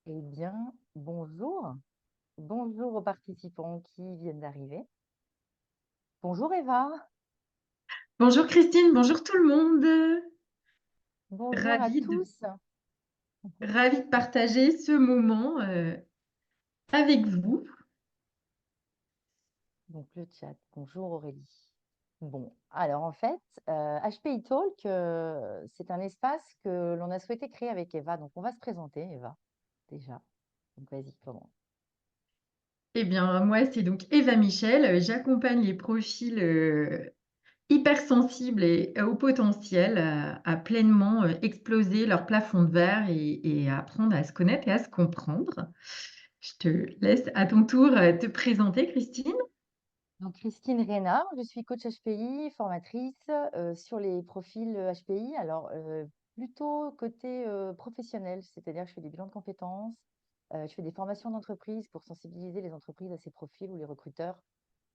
Eh bien, bonjour. Bonjour aux participants qui viennent d'arriver. Bonjour Eva. Bonjour Christine, bonjour tout le monde. Bonjour à Ravie de, tous. ravie de partager ce moment avec vous. Donc le chat. Bonjour Aurélie. Bon, alors en fait, HPI Talk, c'est un espace que l'on a souhaité créer avec Eva. Donc on va se présenter, Eva, déjà. Donc vas-y, comment? Eh bien, moi, c'est donc Eva Michel. J'accompagne les profils hypersensibles et au potentiel à pleinement exploser leur plafond de verre et à apprendre à se connaître et à se comprendre. Je te laisse à ton tour te présenter, Christine. Donc Christine Reynard, je suis coach HPI, formatrice sur les profils HPI. Alors plutôt côté professionnel, c'est-à-dire que je fais des bilans de compétences, je fais des formations d'entreprise pour sensibiliser les entreprises à ces profils ou les recruteurs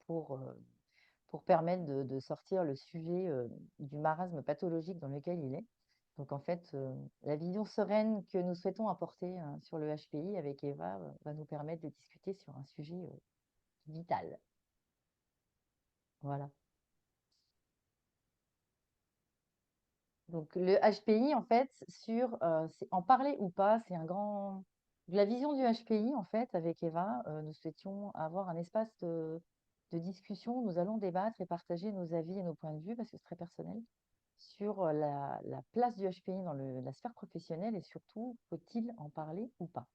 pour, euh, pour permettre de sortir le sujet du marasme pathologique dans lequel il est. Donc en fait, la vision sereine que nous souhaitons apporter sur le HPI avec Eva va nous permettre de discuter sur un sujet vital. Voilà. Donc le HPI, en fait, en parler ou pas, c'est un grand. La vision du HPI, en fait, avec Eva, nous souhaitions avoir un espace de discussion. Nous allons débattre et partager nos avis et nos points de vue, parce que c'est très personnel, sur la place du HPI dans la sphère professionnelle et surtout, faut-il en parler ou pas?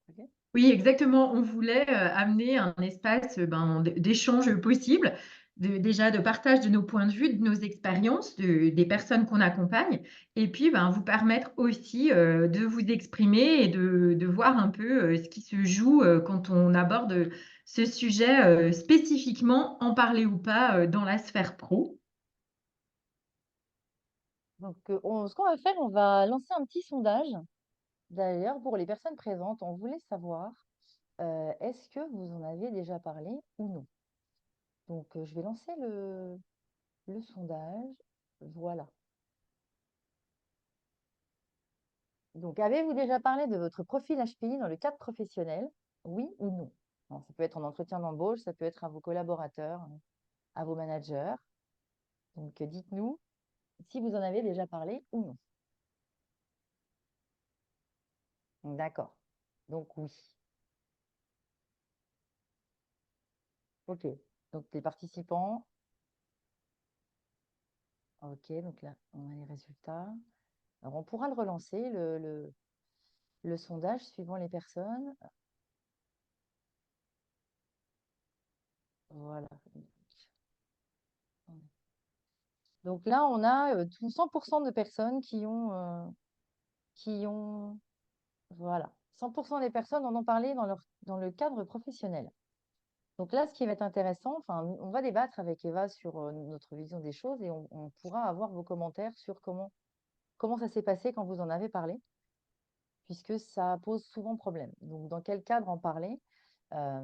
Ok. Oui, exactement. On voulait amener un espace d'échange possible, déjà de partage de nos points de vue, de nos expériences, des personnes qu'on accompagne, et puis vous permettre aussi de vous exprimer et de voir un peu ce qui se joue quand on aborde ce sujet spécifiquement, en parler ou pas dans la sphère pro. Donc, ce qu'on va faire, on va lancer un petit sondage. D'ailleurs, pour les personnes présentes, on voulait savoir, est-ce que vous en avez déjà parlé ou non? Donc, je vais lancer le sondage. Voilà. Donc, avez-vous déjà parlé de votre profil HPI dans le cadre professionnel? Oui ou non? Alors, ça peut être en entretien d'embauche, ça peut être à vos collaborateurs, à vos managers. Donc, dites-nous si vous en avez déjà parlé ou non. D'accord. Donc, oui. OK. Donc, les participants. OK. Donc là, on a les résultats. Alors, on pourra le relancer, le sondage, suivant les personnes. Voilà. Donc là, on a 100% de personnes qui ont, voilà, 100% des personnes en ont parlé dans le cadre professionnel. Donc là, ce qui va être intéressant, enfin, on va débattre avec Eva sur notre vision des choses et on pourra avoir vos commentaires sur comment ça s'est passé quand vous en avez parlé, puisque ça pose souvent problème. Donc, dans quel cadre en parler? Euh,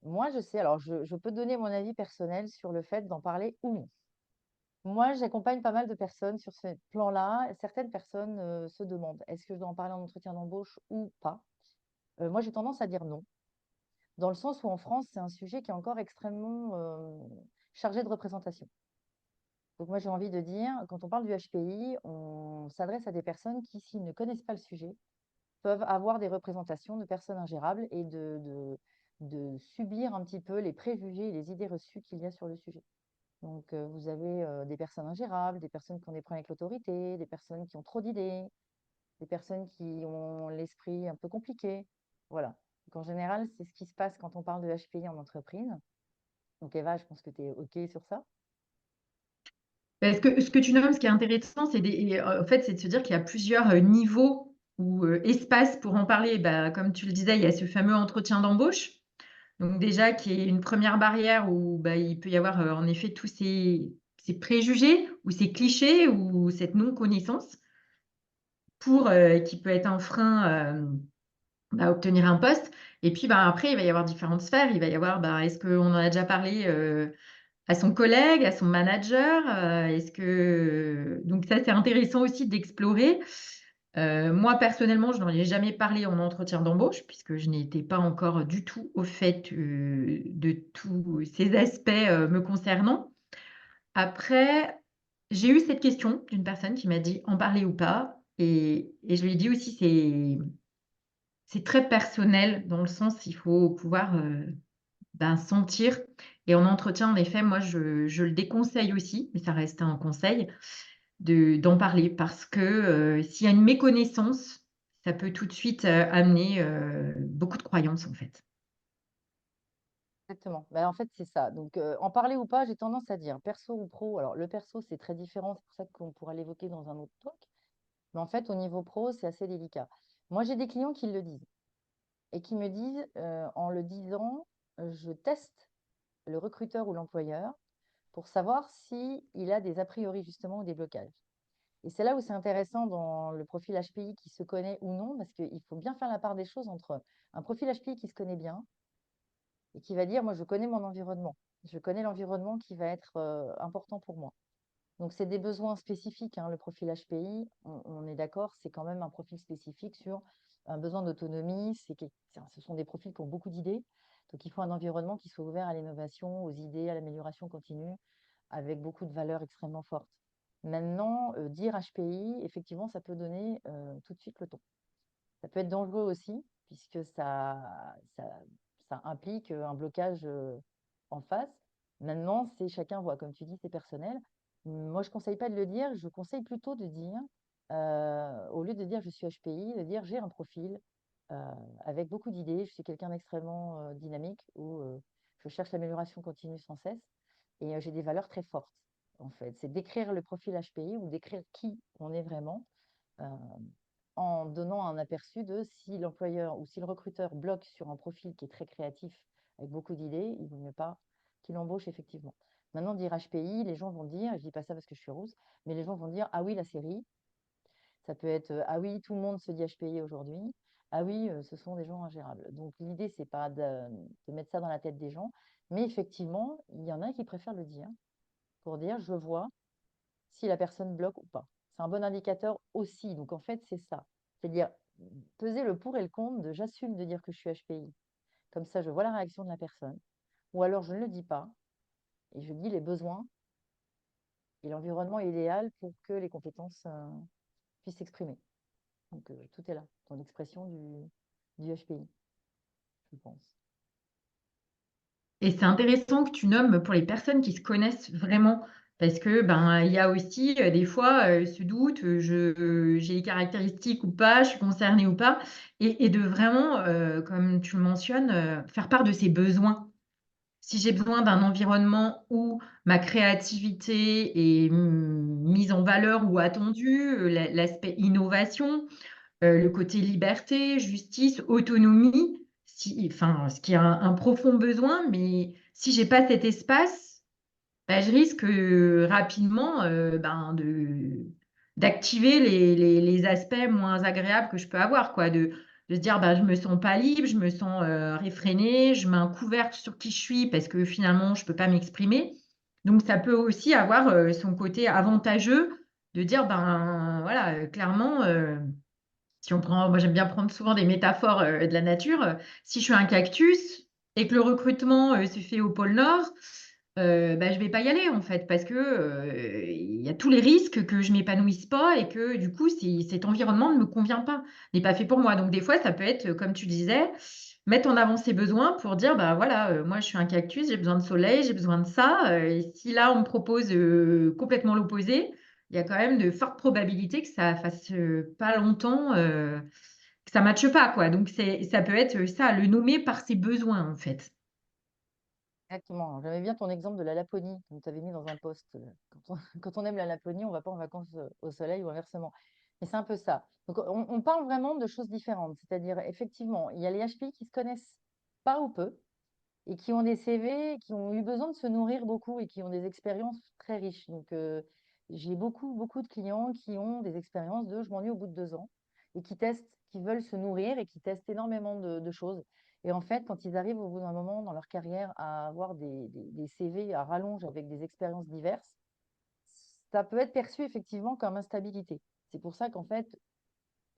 Moi, je sais, alors je peux donner mon avis personnel sur le fait d'en parler ou non. Moi, j'accompagne pas mal de personnes sur ce plan-là. Certaines personnes se demandent, est-ce que je dois en parler en entretien d'embauche ou pas? Moi, j'ai tendance à dire non, dans le sens où en France, c'est un sujet qui est encore extrêmement chargé de représentation. Donc moi, j'ai envie de dire, quand on parle du HPI, on s'adresse à des personnes qui, s'ils ne connaissent pas le sujet, peuvent avoir des représentations de personnes ingérables et de subir un petit peu les préjugés et les idées reçues qu'il y a sur le sujet. Donc, vous avez des personnes ingérables, des personnes qui ont des problèmes avec l'autorité, des personnes qui ont trop d'idées, des personnes qui ont l'esprit un peu compliqué. Voilà. Donc, en général, c'est ce qui se passe quand on parle de HPI en entreprise. Donc, Eva, je pense que tu es OK sur ça. Parce que ce que tu nommes, ce qui est intéressant, en fait, c'est de se dire qu'il y a plusieurs niveaux ou espaces pour en parler. Bah, comme tu le disais, il y a ce fameux entretien d'embauche. Donc déjà, qui est une première barrière où il peut y avoir en effet tous ces préjugés ou ces clichés ou cette non-connaissance qui peut être un frein à obtenir un poste. Et puis après, il va y avoir différentes sphères. Il va y avoir, est-ce qu'on en a déjà parlé à son collègue, à son manager. Donc ça, c'est intéressant aussi d'explorer. Moi, personnellement, je n'en ai jamais parlé en entretien d'embauche puisque je n'étais pas encore du tout au fait, de tous ces aspects, me concernant. Après, j'ai eu cette question d'une personne qui m'a dit: «En parler ou pas?» et je lui ai dit aussi: «C'est très personnel dans le sens, il faut pouvoir, ben, sentir» et en entretien, en effet, moi, je le déconseille aussi, mais ça reste un conseil, d'en parler parce que, s'il y a une méconnaissance, ça peut tout de suite, amener, beaucoup de croyances, en fait. Exactement. Bah, en fait, c'est ça. Donc, en parler ou pas, j'ai tendance à dire perso ou pro. Alors, le perso, c'est très différent. C'est pour ça qu'on pourra l'évoquer dans un autre talk. Mais en fait, au niveau pro, c'est assez délicat. Moi, j'ai des clients qui le disent et qui me disent, en le disant, je teste le recruteur ou l'employeur pour savoir si il a des a priori justement ou des blocages. Et c'est là où c'est intéressant dans le profil HPI qui se connaît ou non, parce qu'il faut bien faire la part des choses entre un profil HPI qui se connaît bien et qui va dire, moi, je connais mon environnement. Je connais l'environnement qui va être important pour moi. Donc, c'est des besoins spécifiques, hein, le profil HPI, on est d'accord, c'est quand même un profil spécifique sur un besoin d'autonomie. Ce sont des profils qui ont beaucoup d'idées. Donc, il faut un environnement qui soit ouvert à l'innovation, aux idées, à l'amélioration continue, avec beaucoup de valeurs extrêmement fortes. Maintenant, dire HPI, effectivement, ça peut donner tout de suite le ton. Ça peut être dangereux aussi, puisque ça implique un blocage en face. Maintenant, c'est chacun voit, comme tu dis, c'est personnel. Moi, je ne conseille pas de le dire, je conseille plutôt de dire, au lieu de dire je suis HPI, de dire j'ai un profil euh, avec beaucoup d'idées, je suis quelqu'un d'extrêmement dynamique où je cherche l'amélioration continue sans cesse et j'ai des valeurs très fortes, en fait. C'est d'écrire le profil HPI ou d'écrire qui on est vraiment. euh, en donnant un aperçu de si l'employeur ou si le recruteur bloque sur un profil qui est très créatif, avec beaucoup d'idées, il ne vaut mieux pas qu'il embauche effectivement. Maintenant, dire HPI, les gens vont dire, je ne dis pas ça parce que je suis rousse, mais les gens vont dire, ah oui, la série, ça peut être, ah oui, tout le monde se dit HPI aujourd'hui, ah oui, ce sont des gens ingérables. Donc l'idée, c'est pas de mettre ça dans la tête des gens, mais effectivement, il y en a qui préfèrent le dire pour dire, je vois si la personne bloque ou pas. C'est un bon indicateur aussi. Donc, en fait, c'est ça. C'est-à-dire peser le pour et le contre de j'assume de dire que je suis HPI. Comme ça, je vois la réaction de la personne. Ou alors, je ne le dis pas et je dis les besoins et l'environnement idéal pour que les compétences puissent s'exprimer. Donc, tout est là, dans l'expression du HPI, je pense. Et c'est intéressant que tu nommes pour les personnes qui se connaissent vraiment, parce que, ben, il y a aussi, des fois, ce doute, j'ai les caractéristiques ou pas, je suis concernée ou pas et de vraiment, comme tu le mentionnes, faire part de ses besoins. Si j'ai besoin d'un environnement où ma créativité est, mise en valeur ou attendue, l'aspect innovation, le côté liberté, justice, autonomie, si enfin, ce qui est un profond besoin, mais si j'ai pas cet espace, bah, je risque, rapidement, ben, d'activer les aspects moins agréables que je peux avoir, quoi. De se dire: «Bah, je me sens pas libre, je me sens, réfrénée, je mets un couvercle sur qui je suis parce que finalement je peux pas m'exprimer». Donc ça peut aussi avoir, son côté avantageux de dire: «Ben, voilà, clairement, si on prend moi j'aime bien prendre souvent des métaphores, de la nature, si je suis un cactus et que le recrutement, se fait au pôle Nord, bah, je vais pas y aller en fait parce que, il y a tous les risques que je m'épanouisse pas et que du coup cet environnement ne me convient pas, n'est pas fait pour moi. Donc des fois ça peut être, comme tu disais, mettre en avant ses besoins pour dire: «Bah, voilà, moi je suis un cactus, j'ai besoin de soleil, j'ai besoin de ça, et si là on me propose, complètement l'opposé, il y a quand même de fortes probabilités que ça fasse, pas longtemps, que ça matche pas, quoi. Donc ça peut être, ça, le nommer par ses besoins, en fait. Exactement. J'aimais bien ton exemple de la Laponie, que tu avais mis dans un post. Quand on, quand on aime la Laponie, on ne va pas en vacances au soleil ou inversement. Mais c'est un peu ça. Donc, on parle vraiment de choses différentes. C'est-à-dire, effectivement, il y a les HPI qui se connaissent pas ou peu et qui ont des CV, qui ont eu besoin de se nourrir beaucoup et qui ont des expériences très riches. Donc, j'ai beaucoup, beaucoup de clients qui ont des expériences de je m'ennuie au bout de 2 ans et qui testent, qui veulent se nourrir et qui testent énormément de choses. Et en fait, quand ils arrivent au bout d'un moment dans leur carrière à avoir des CV à rallonge avec des expériences diverses, ça peut être perçu effectivement comme instabilité. C'est pour ça qu'en fait,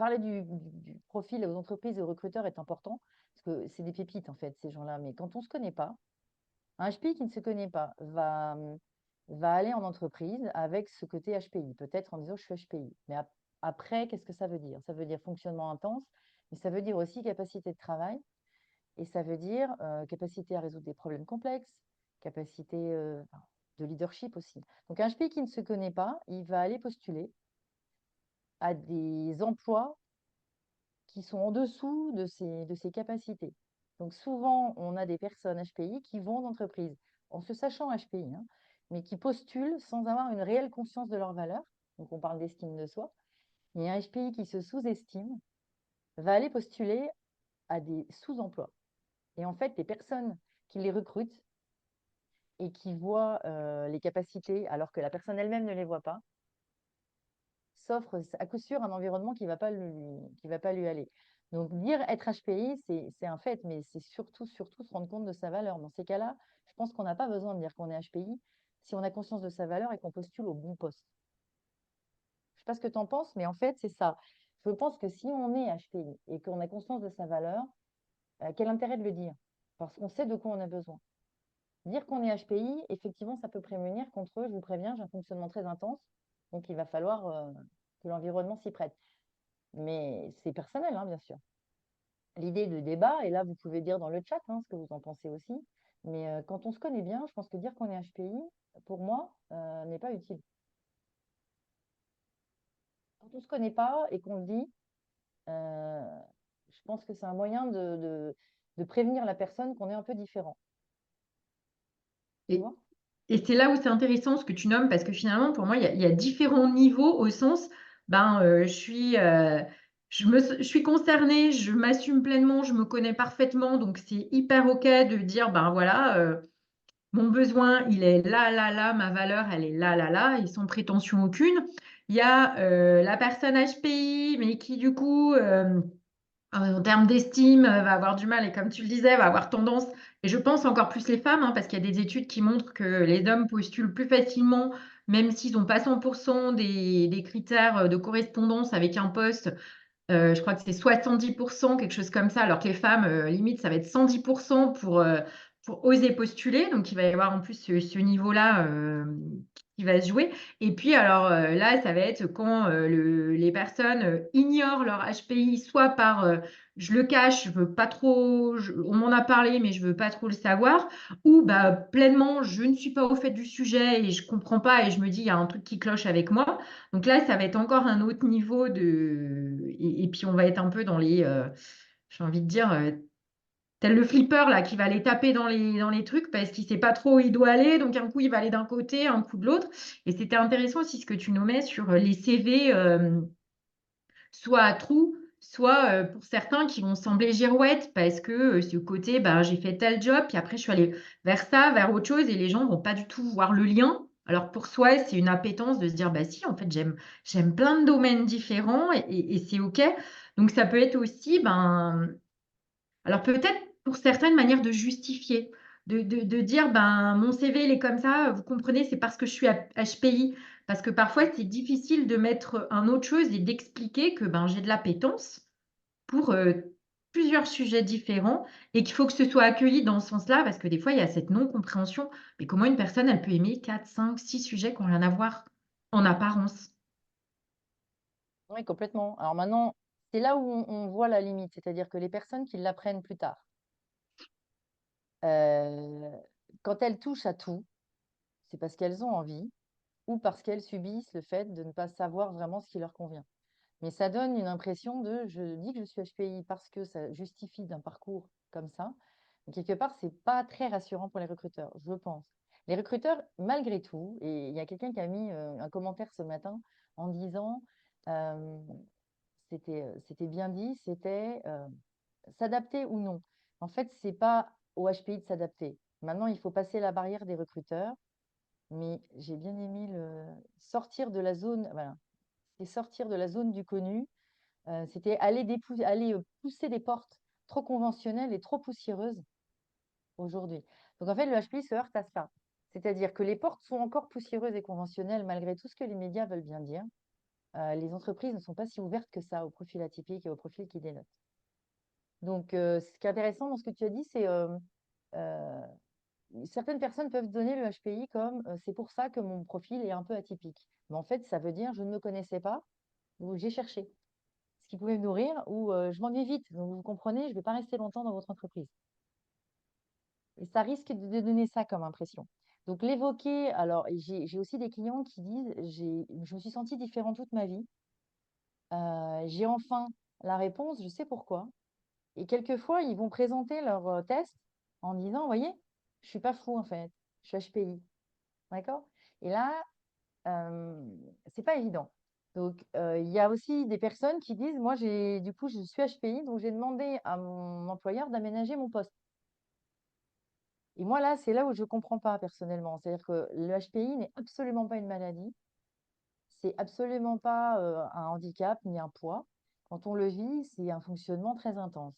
parler du profil aux entreprises et aux recruteurs est important, parce que c'est des pépites, en fait, ces gens-là. Mais quand on ne se connaît pas, un HPI qui ne se connaît pas va aller en entreprise avec ce côté HPI, peut-être en disant je suis HPI. Mais après, qu'est-ce que ça veut dire? Ça veut dire fonctionnement intense, mais ça veut dire aussi capacité de travail, et ça veut dire capacité à résoudre des problèmes complexes, capacité de leadership aussi. Donc un HPI qui ne se connaît pas, il va aller postuler à des emplois qui sont en dessous de ses capacités. Donc souvent, on a des personnes HPI qui vont en entreprise en se sachant HPI, hein, mais qui postulent sans avoir une réelle conscience de leur valeur. Donc on parle d'estime de soi. Et un HPI qui se sous-estime va aller postuler à des sous-emplois. Et en fait, les personnes qui les recrutent et qui voient les capacités alors que la personne elle-même ne les voit pas, s'offre à coup sûr un environnement qui va pas lui aller. Donc, dire être HPI, c'est un fait, mais c'est surtout se rendre compte de sa valeur. Dans ces cas-là, je pense qu'on n'a pas besoin de dire qu'on est HPI si on a conscience de sa valeur et qu'on postule au bon poste. Je ne sais pas ce que tu en penses, mais en fait, c'est ça. Je pense que si on est HPI et qu'on a conscience de sa valeur, quel intérêt de le dire? Parce qu'on sait de quoi on a besoin. Dire qu'on est HPI, effectivement, ça peut prémunir contre, je vous préviens, j'ai un fonctionnement très intense, donc il va falloir que l'environnement s'y prête. Mais c'est personnel, hein, bien sûr. L'idée de débat, et là, vous pouvez dire dans le chat hein, ce que vous en pensez aussi, mais quand on se connaît bien, je pense que dire qu'on est HPI, pour moi, n'est pas utile. Quand on ne se connaît pas et qu'on le dit, euh, je pense que c'est un moyen de prévenir la personne qu'on est un peu différent. Tu Et, vois? et c'est là où c'est intéressant ce que tu nommes, parce que finalement, pour moi, il y a différents niveaux au sens, je suis concernée, je m'assume pleinement, je me connais parfaitement, donc c'est hyper OK de dire, ben voilà, mon besoin, il est là, là, là, ma valeur, elle est là, là, là, et sans prétention aucune. Il y a la personne HPI, mais qui du coup, en termes d'estime, va avoir du mal et comme tu le disais, va avoir tendance, et je pense encore plus les femmes, hein, parce qu'il y a des études qui montrent que les hommes postulent plus facilement, même s'ils n'ont pas 100% des critères de correspondance avec un poste. Je crois que c'est 70%, quelque chose comme ça, alors que les femmes, limite, ça va être 110% pour oser postuler. Donc, il va y avoir en plus ce niveau-là qui va se jouer. Et puis, alors là, ça va être quand les personnes ignorent leur HPI, soit par je le cache, je veux pas trop, on m'en a parlé, mais je veux pas trop le savoir, ou bah, pleinement, je ne suis pas au fait du sujet et je comprends pas et je me dis, il y a un truc qui cloche avec moi. Donc là, ça va être encore un autre niveau et puis on va être un peu dans j'ai envie de dire, tel le flipper là qui va aller taper dans les trucs parce qu'il sait pas trop où il doit aller. Donc un coup, il va aller d'un côté, un coup de l'autre. Et c'était intéressant aussi ce que tu nommais sur les CV, soit à trous, soit pour certains qui vont sembler girouettes parce que ce côté, bah, j'ai fait tel job, puis après je suis allée vers ça, vers autre chose, et les gens vont pas du tout voir le lien. Alors pour soi, c'est une appétence de se dire, bah si, en fait, j'aime plein de domaines différents et c'est OK. Donc ça peut être aussi, ben, alors peut-être pour certaines manières de justifier, de dire, ben, mon CV, il est comme ça, vous comprenez, c'est parce que je suis HPI. Parce que parfois, c'est difficile de mettre un autre chose et d'expliquer que ben, j'ai de l'appétence pour plusieurs sujets différents et qu'il faut que ce soit accueilli dans ce sens-là, parce que des fois, il y a cette non-compréhension. Mais comment une personne, elle peut aimer 4, 5, 6 sujets qui n'ont rien à voir en apparence? Oui, complètement. Alors maintenant, c'est là où on voit la limite, c'est-à-dire que les personnes qui l'apprennent plus tard, euh, quand elles touchent à tout, c'est parce qu'elles ont envie ou parce qu'elles subissent le fait de ne pas savoir vraiment ce qui leur convient. Mais ça donne une impression de je dis que je suis HPI parce que ça justifie d'un parcours comme ça. Mais quelque part, c'est pas très rassurant pour les recruteurs, je pense. Les recruteurs, malgré tout, et il y a quelqu'un qui a mis un commentaire ce matin en disant euh, c'était bien dit, c'était s'adapter ou non. En fait, c'est pas au HPI de s'adapter. Maintenant, il faut passer la barrière des recruteurs, mais j'ai bien aimé le sortir de la zone, voilà, c'est sortir de la zone du connu. C'était aller pousser des portes trop conventionnelles et trop poussiéreuses aujourd'hui. Donc en fait, le HPI se heurte à ça. C'est-à-dire que les portes sont encore poussiéreuses et conventionnelles malgré tout ce que les médias veulent bien dire. les entreprises ne sont pas si ouvertes que ça aux profils atypiques et aux profils qui dénotent. Donc, ce qui est intéressant dans ce que tu as dit, c'est certaines personnes peuvent donner le HPI comme c'est pour ça que mon profil est un peu atypique. Mais en fait, ça veut dire je ne me connaissais pas ou j'ai cherché ce qui pouvait me nourrir ou je m'ennuie vite. Donc, vous comprenez, je ne vais pas rester longtemps dans votre entreprise. Et ça risque de donner ça comme impression. Donc, l'évoquer, alors j'ai aussi des clients qui disent je me suis sentie différente toute ma vie. J'ai enfin la réponse, je sais pourquoi. Et quelquefois, ils vont présenter leur test en disant, vous voyez, je suis pas fou en fait, je suis HPI. D'accord? Et là, c'est pas évident. Donc, il y a aussi des personnes qui disent, moi, du coup, je suis HPI, donc j'ai demandé à mon employeur d'aménager mon poste. Et moi, là, c'est là où je comprends pas personnellement. C'est-à-dire que le HPI n'est absolument pas une maladie. C'est absolument pas un handicap ni un poids. Quand on le vit, c'est un fonctionnement très intense.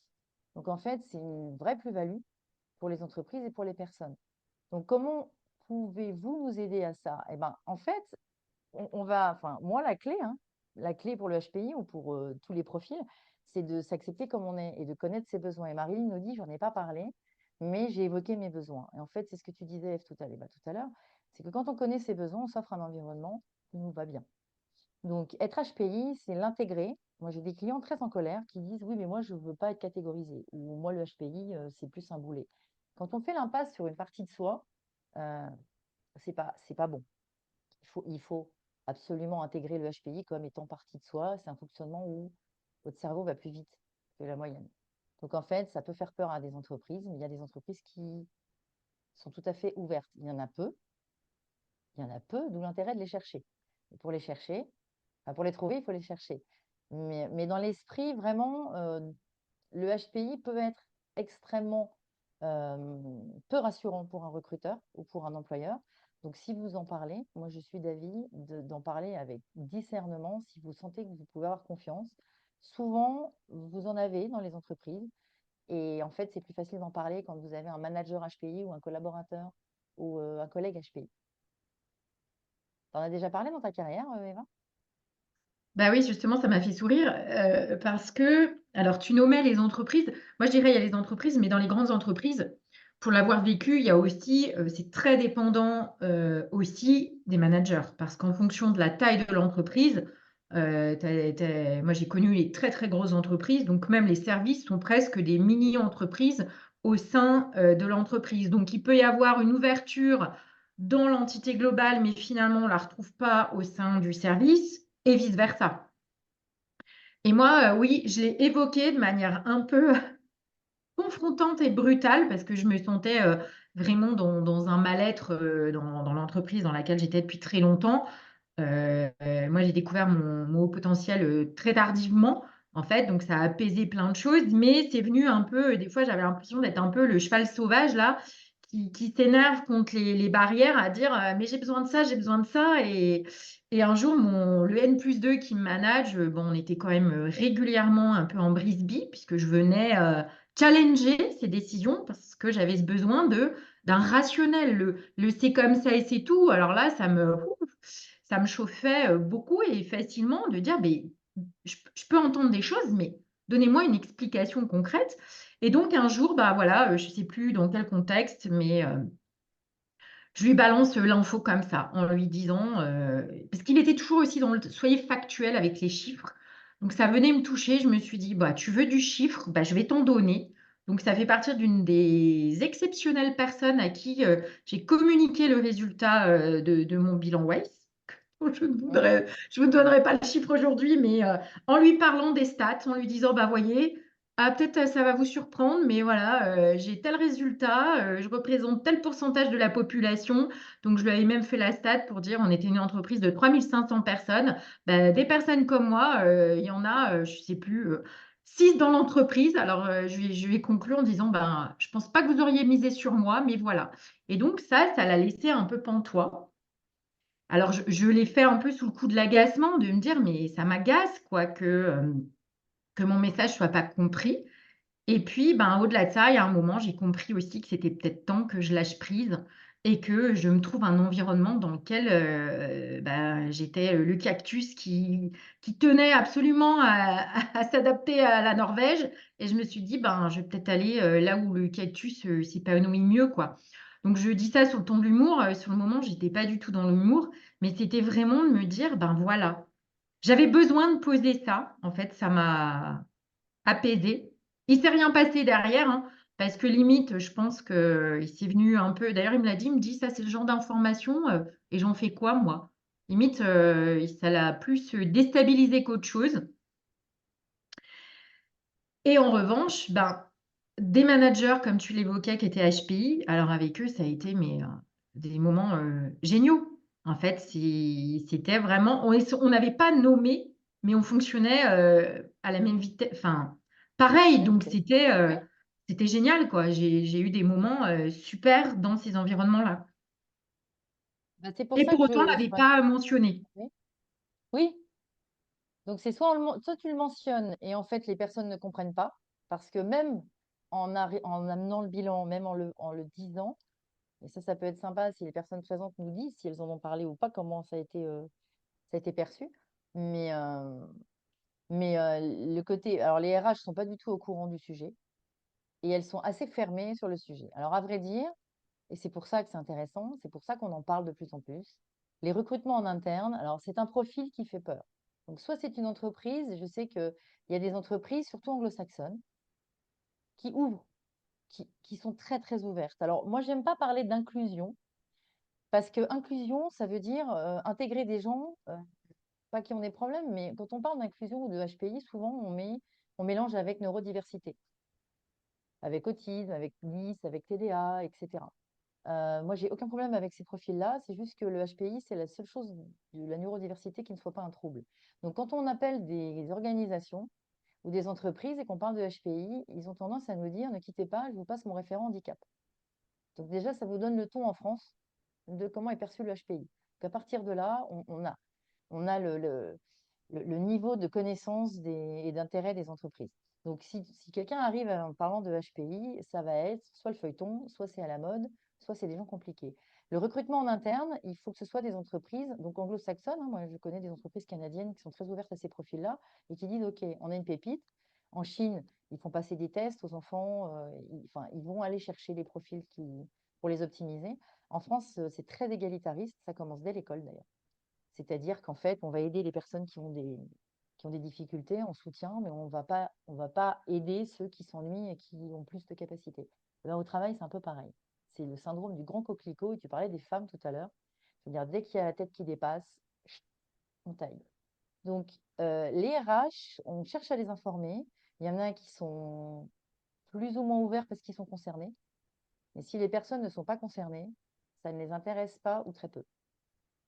Donc, en fait, c'est une vraie plus-value pour les entreprises et pour les personnes. Donc, comment pouvez-vous nous aider à ça? Eh ben, en fait, enfin, moi, la clé pour le HPI ou pour tous les profils, c'est de s'accepter comme on est et de connaître ses besoins. Et Marilyn nous dit, j'en ai pas parlé, mais j'ai évoqué mes besoins. Et en fait, c'est ce que tu disais, Eve, tout à l'heure, c'est que quand on connaît ses besoins, on s'offre un environnement qui nous va bien. Donc, être HPI, c'est l'intégrer. Moi, j'ai des clients très en colère qui disent, oui, mais moi, je ne veux pas être catégorisé. Ou moi, le HPI, c'est plus un boulet. Quand on fait l'impasse sur une partie de soi, euh, c'est pas bon. Il faut absolument intégrer le HPI comme étant partie de soi. C'est un fonctionnement où votre cerveau va plus vite que la moyenne. Donc, en fait, ça peut faire peur à des entreprises, mais il y a des entreprises qui sont tout à fait ouvertes. Il y en a peu, d'où l'intérêt de les chercher. Et pour les chercher, enfin, pour les trouver, il faut les chercher. Mais dans l'esprit, vraiment, le HPI peut être extrêmement peu rassurant pour un recruteur ou pour un employeur. Donc, si vous en parlez, moi, je suis d'avis d'en parler avec discernement si vous sentez que vous pouvez avoir confiance. Souvent, vous en avez dans les entreprises. Et en fait, c'est plus facile d'en parler quand vous avez un manager HPI ou un collaborateur ou un collègue HPI. Tu en as déjà parlé dans ta carrière, Eva? Bah oui, justement, ça m'a fait sourire parce que, alors tu nommais les entreprises, moi je dirais il y a les entreprises, mais dans les grandes entreprises, pour l'avoir vécu, il y a aussi, c'est très dépendant aussi des managers, parce qu'en fonction de la taille de l'entreprise, moi j'ai connu les très très grosses entreprises, donc même les services sont presque des mini-entreprises au sein de l'entreprise. Donc il peut y avoir une ouverture dans l'entité globale, mais finalement on ne la retrouve pas au sein du service et vice-versa. Et moi, oui, je l'ai évoqué de manière un peu confrontante et brutale parce que je me sentais vraiment dans un mal-être dans l'entreprise dans laquelle j'étais depuis très longtemps. Moi, j'ai découvert mon haut potentiel très tardivement, en fait, donc ça a apaisé plein de choses, mais c'est venu un peu, des fois, j'avais l'impression d'être un peu le cheval sauvage, là, qui s'énerve contre les barrières à dire mais j'ai besoin de ça, j'ai besoin de ça. Et un jour, le N+2 qui me manage, bon, on était quand même régulièrement un peu en brisbee, puisque je venais challenger ses décisions parce que j'avais ce besoin d'un rationnel. Le c'est comme ça et c'est tout. Alors là, ça me chauffait beaucoup et facilement de dire mais je peux entendre des choses, mais donnez-moi une explication concrète. Et donc un jour, bah voilà, je ne sais plus dans quel contexte, mais je lui balance l'info comme ça, en lui disant, parce qu'il était toujours aussi dans le soyez factuel avec les chiffres. Donc ça venait me toucher, je me suis dit, bah, tu veux du chiffre, bah, je vais t'en donner. Donc ça fait partie d'une des exceptionnelles personnes à qui j'ai communiqué le résultat de mon bilan Waze. Mmh. Je ne vous donnerai pas le chiffre aujourd'hui, mais en lui parlant des stats, en lui disant, bah voyez, ah, peut-être ça va vous surprendre, mais voilà, j'ai tel résultat, je représente tel pourcentage de la population. Donc, je lui avais même fait la stat pour dire, on était une entreprise de 3 500 personnes. Bah, des personnes comme moi, il y en a, je ne sais plus, 6 dans l'entreprise. Alors, je lui ai conclu en disant, ben, je ne pense pas que vous auriez misé sur moi, mais voilà. Et donc, ça l'a laissé un peu pantois. Alors, je l'ai fait un peu sous le coup de l'agacement, de me dire, mais ça m'agace, quoi, que mon message soit pas compris. Et puis, ben, au-delà de ça, il y a un moment, j'ai compris aussi que c'était peut-être temps que je lâche prise et que je me trouve un environnement dans lequel, bah, j'étais, le cactus qui tenait absolument à s'adapter à la Norvège et je me suis dit: «Ben, je vais peut-être aller, là où le cactus, s'épanouit mieux, quoi». Donc je dis ça sur le ton de l'humour, sur le moment, j'étais pas du tout dans l'humour, mais c'était vraiment de me dire: «Ben, voilà». J'avais besoin de poser ça, en fait, ça m'a apaisée. Il s'est rien passé derrière, hein, parce que limite, je pense qu'il s'est venu un peu d'ailleurs, il me l'a dit, il me dit: «Ça, c'est le genre d'information, et j'en fais quoi moi?» Limite, ça l'a plus, déstabilisé qu'autre chose et en revanche, ben, des managers comme tu l'évoquais qui étaient HPI, alors avec eux, ça a été mais, des moments, géniaux. En fait, c'était vraiment on n'avait pas nommé, mais on fonctionnait, à la même vitesse, enfin, pareil, Même donc chose. Oui. c'était génial quoi. J'ai eu des moments, super dans ces environnements-là Bah, c'est pour et ça pour que autant, on je l'avait m'int pas mentionné. oui. Oui, donc c'est soit tu le mentionnes et en fait les personnes ne comprennent pas, parce que même en amenant le bilan, même en le disant, et ça peut être sympa si les personnes présentes nous disent si elles en ont parlé ou pas, comment ça a été perçu. Mais, le côté alors les RH sont pas du tout au courant du sujet et elles sont assez fermées sur le sujet. Alors à vrai dire, et c'est pour ça que c'est intéressant, c'est pour ça qu'on en parle de plus en plus. Les recrutements en interne, alors c'est un profil qui fait peur. Donc soit c'est une entreprise, et je sais qu'il y a des entreprises, surtout anglo-saxonnes, qui ouvrent, qui sont très très ouvertes. Alors moi, j'aime pas parler d'inclusion, parce que inclusion, ça veut dire intégrer des gens, pas qui ont des problèmes, mais quand on parle d'inclusion ou de HPI, souvent on mélange avec neurodiversité, avec autisme, avec DIS, avec TDA, etc. Moi, j'ai aucun problème avec ces profils-là. C'est juste que le HPI, c'est la seule chose de la neurodiversité qui ne soit pas un trouble. Donc, quand on appelle des organisations ou des entreprises et qu'on parle de HPI, ils ont tendance à nous dire: ne quittez pas, je vous passe mon référent handicap. Donc, déjà, ça vous donne le ton en France de comment est perçu le HPI. Donc, à partir de là, on a le niveau de connaissance et d'intérêt des entreprises. Donc, si quelqu'un arrive en parlant de HPI, ça va être soit le feuilleton, soit c'est à la mode, soit c'est des gens compliqués. Le recrutement en interne, il faut que ce soit des entreprises, donc anglo-saxonnes, hein, moi je connais des entreprises canadiennes qui sont très ouvertes à ces profils-là et qui disent, OK, on a une pépite. En Chine, ils font passer des tests aux enfants, enfin, ils vont aller chercher les profils pour les optimiser. En France, c'est très égalitariste, ça commence dès l'école d'ailleurs. C'est-à-dire qu'en fait, on va aider les personnes qui ont des difficultés en soutien, mais on va pas aider ceux qui s'ennuient et qui ont plus de capacités. Là, au travail, c'est un peu pareil. C'est le syndrome du grand coquelicot, et tu parlais des femmes tout à l'heure. C'est-à-dire, dès qu'il y a la tête qui dépasse, chut, on taille. Donc, les RH, on cherche à les informer. Il y en a qui sont plus ou moins ouverts parce qu'ils sont concernés. Mais si les personnes ne sont pas concernées, ça ne les intéresse pas ou très peu.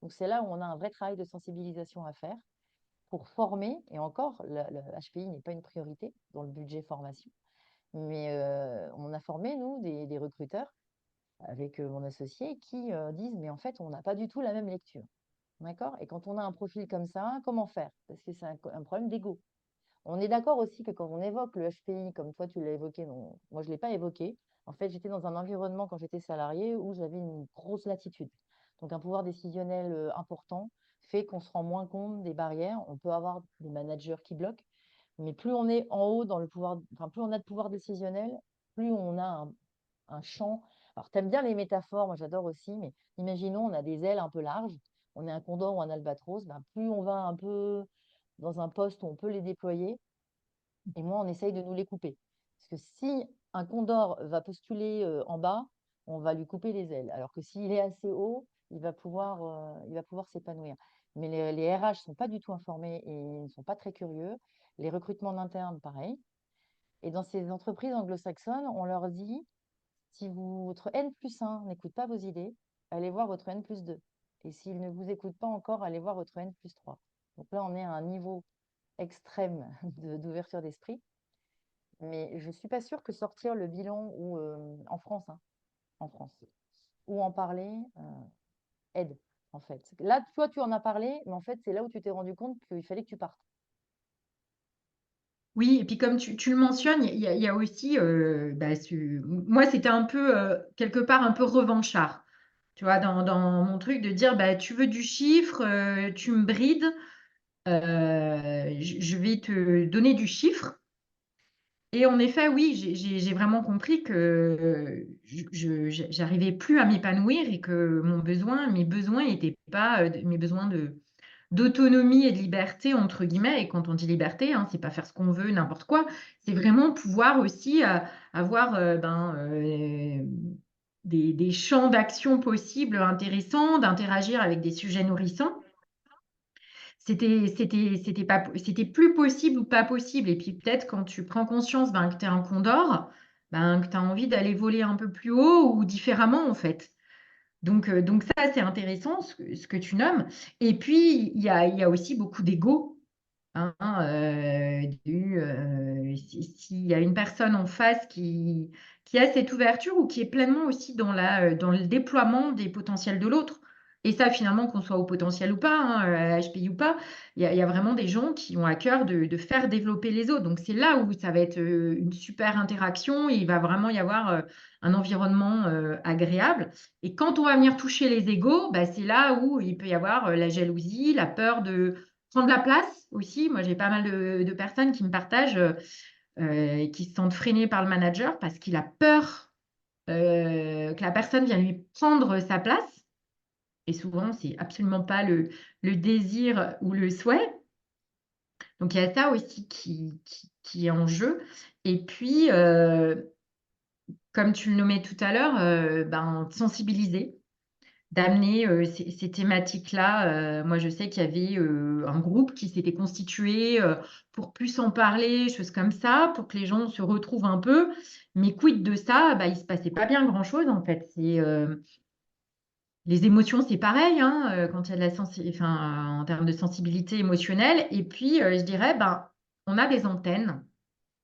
Donc, c'est là où on a un vrai travail de sensibilisation à faire pour former, et encore, le HPI n'est pas une priorité dans le budget formation, mais on a formé, nous, des recruteurs avec mon associé qui disent, mais en fait, on n'a pas du tout la même lecture. D'accord. Et quand on a un profil comme ça, comment faire? Parce que c'est un problème d'ego. On est d'accord aussi que quand on évoque le HPI, comme toi tu l'as évoqué, non, moi je ne l'ai pas évoqué. En fait, j'étais dans un environnement quand j'étais salarié où j'avais une grosse latitude. Donc un pouvoir décisionnel important fait qu'on se rend moins compte des barrières. On peut avoir des managers qui bloquent, mais plus on est en haut dans le pouvoir, enfin plus on a de pouvoir décisionnel, plus on a un champ. Alors, tu aimes bien les métaphores, moi j'adore aussi, mais imaginons on a des ailes un peu larges, on est un condor ou un albatros, ben, plus on va un peu dans un poste où on peut les déployer, et moins on essaye de nous les couper. Parce que si un condor va postuler en bas, on va lui couper les ailes. Alors que s'il est assez haut, il va pouvoir s'épanouir. Mais les RH ne sont pas du tout informés et ils ne sont pas très curieux. Les recrutements en interne, pareil. Et dans ces entreprises anglo-saxonnes, on leur dit, si votre N+1 n'écoute pas vos idées, allez voir votre N+2. Et s'il ne vous écoute pas encore, allez voir votre N+3. Donc là, on est à un niveau extrême d'ouverture d'esprit. Mais je ne suis pas sûre que sortir le bilan en France, hein, en France, ou en parler aide, en fait. Là, toi, tu en as parlé, mais en fait, c'est là où tu t'es rendu compte qu'il fallait que tu partes. Oui et puis comme tu le mentionnes, il y a aussi, bah, moi c'était un peu, quelque part un peu revanchard. Tu vois, dans mon truc de dire, bah, tu veux du chiffre, tu me brides, je vais te donner du chiffre. Et en effet, oui, j'ai vraiment compris que j'arrivais plus à m'épanouir et que mes besoins n'étaient pas mes besoins d'autonomie et de liberté, entre guillemets. Et quand on dit liberté, hein, c'est pas faire ce qu'on veut, n'importe quoi. C'est vraiment pouvoir aussi avoir des champs d'action possibles intéressants, d'interagir avec des sujets nourrissants. C'était plus possible ou pas possible. Et puis peut-être quand tu prends conscience que tu es un condor, que tu as envie d'aller voler un peu plus haut ou différemment en fait. Donc ça, c'est intéressant ce que tu nommes. Et puis, il y a aussi beaucoup d'ego. Hein, s'il y a une personne en face qui a cette ouverture ou qui est pleinement aussi dans le déploiement des potentiels de l'autre. Et ça, finalement, qu'on soit au potentiel ou pas, hein, HPI ou pas, il y a vraiment des gens qui ont à cœur de faire développer les autres. Donc, c'est là où ça va être une super interaction et il va vraiment y avoir un environnement agréable. Et quand on va venir toucher les égos, bah, c'est là où il peut y avoir la jalousie, la peur de prendre la place aussi. Moi, j'ai pas mal de personnes qui me partagent et qui se sentent freinées par le manager parce qu'il a peur que la personne vienne lui prendre sa place. Et souvent, c'est absolument pas le désir ou le souhait. Donc, il y a ça aussi qui est en jeu. Et puis, comme tu le nommais tout à l'heure, sensibiliser. D'amener ces thématiques-là. Moi, je sais qu'il y avait un groupe qui s'était constitué pour plus en parler, choses comme ça, pour que les gens se retrouvent un peu. Mais quid de ça? Bah, il ne se passait pas bien grand-chose, en fait. Les émotions, c'est pareil, hein, quand il y a de en termes de sensibilité émotionnelle. Et puis, je dirais, on a des antennes.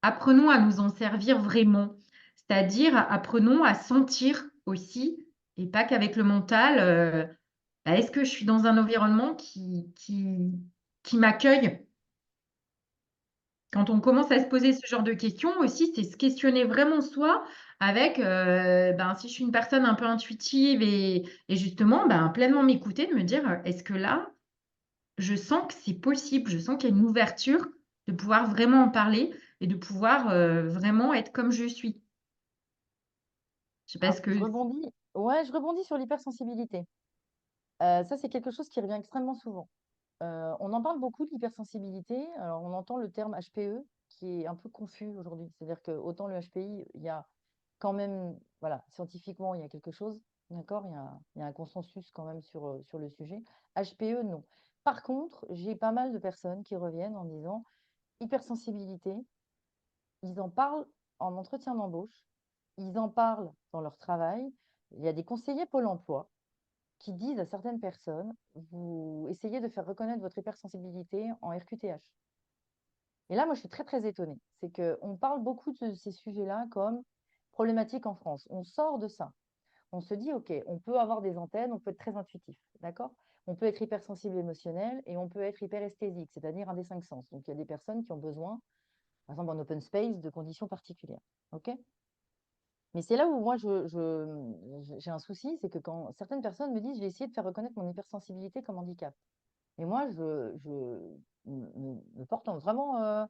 Apprenons à nous en servir vraiment. C'est-à-dire, apprenons à sentir aussi, et pas qu'avec le mental. Est-ce que je suis dans un environnement qui m'accueille? Quand on commence à se poser ce genre de questions aussi, c'est se questionner vraiment soi avec, si je suis une personne un peu intuitive et justement, pleinement m'écouter, de me dire, est-ce que là, je sens que c'est possible, je sens qu'il y a une ouverture de pouvoir vraiment en parler et de pouvoir vraiment être comme je suis. Je sais pas Alors, ce que. je rebondis sur l'hypersensibilité. Ça, c'est quelque chose qui revient extrêmement souvent. On en parle beaucoup de l'hypersensibilité. Alors, on entend le terme HPE qui est un peu confus aujourd'hui. C'est-à-dire que autant le HPI, il y a quand même, voilà, scientifiquement, il y a quelque chose, d'accord? Il y a un consensus quand même sur le sujet. HPE, non. Par contre, j'ai pas mal de personnes qui reviennent en disant hypersensibilité, ils en parlent en entretien d'embauche, ils en parlent dans leur travail. Il y a des conseillers Pôle emploi qui disent à certaines personnes, vous essayez de faire reconnaître votre hypersensibilité en RQTH. Et là, moi, je suis très, très étonnée. C'est qu'on parle beaucoup de ces sujets-là comme problématiques en France. On sort de ça. On se dit, OK, on peut avoir des antennes, on peut être très intuitif, d'accord? On peut être hypersensible émotionnel et on peut être hyperesthésique, c'est-à-dire un des cinq sens. Donc, il y a des personnes qui ont besoin, par exemple en open space, de conditions particulières. OK? Mais c'est là où moi, j'ai un souci, c'est que quand certaines personnes me disent, j'ai essayé de faire reconnaître mon hypersensibilité comme handicap. Et moi, me porte vraiment,